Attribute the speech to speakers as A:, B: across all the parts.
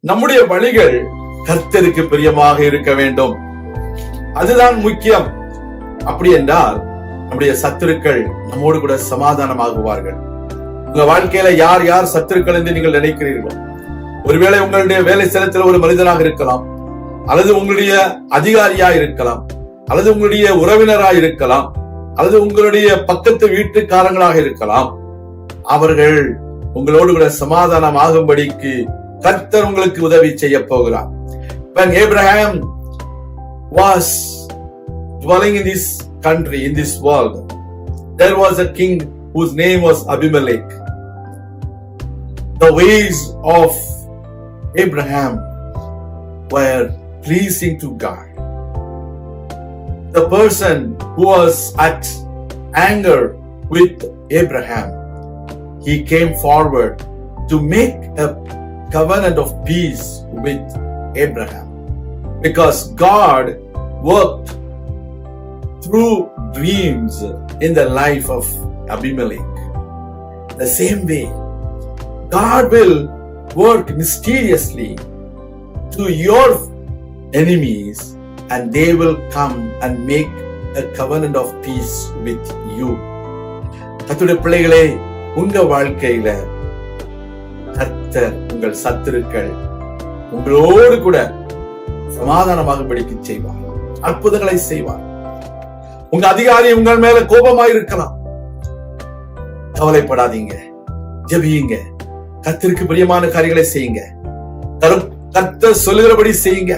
A: நம்முடைய வழிகள் கர்த்தருக்கு பிரியமாக இருக்க வேண்டும். அதுதான் முக்கியம். அப்படி என்றால் நம்முடைய சத்துருக்கள் நம்மோடு கூட சமாதானமாகுவார்கள். உங்க வாழ்க்கையில யார் யார் சத்துருக்கள் என்று நீங்கள் நினைக்கிறீர்கள்? ஒருவேளை உங்களுடைய வேலை ஸ்தலத்தில் ஒரு மனிதனாக இருக்கலாம், அல்லது உங்களுடைய அதிகாரியா இருக்கலாம், அல்லது உங்களுடைய உறவினராக இருக்கலாம், அல்லது உங்களுடைய பக்கத்து வீட்டுக்காரங்களாக இருக்கலாம். அவர்கள் உங்களோடு கூட சமாதானம் ஆகும்படிக்கு கர்த்தர் உங்களுக்கு உதவி செய்ய போகிறார். When Abraham was dwelling in this country, in this world, there was a king whose name was Abimelech. The ways of Abraham were pleasing to God. The person who was at anger with Abraham, he came forward to make a covenant of peace with Abraham, because God worked through dreams in the life of Abimelech. The same way, God will work mysteriously to your enemies, and they will come and make a covenant of peace with you. கர்த்தருடைய பிள்ளைகளே, உங்க வாழ்க்கையில கர்த்தர் உங்கள் சத்துருக்கள் உங்களோடு கூட சமாதானமாகும்படிக்கு செய்வார், அற்புதங்களை செய்வார். உங்க அதிகாரி உங்கள் மேல கோபமாய் இருக்கலாம், கவலைப்படாதீங்க, ஜெபியுங்க, கர்த்தருக்கு பிரியமான காரியங்களை செய்யுங்க, கர்த்தர் சொல்லுகிறபடி செய்யுங்க.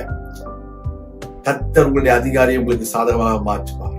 A: கர்த்தர் உங்களுடைய அதிகாரியை உங்களுக்கு சாதகமாக மாற்றுவார்.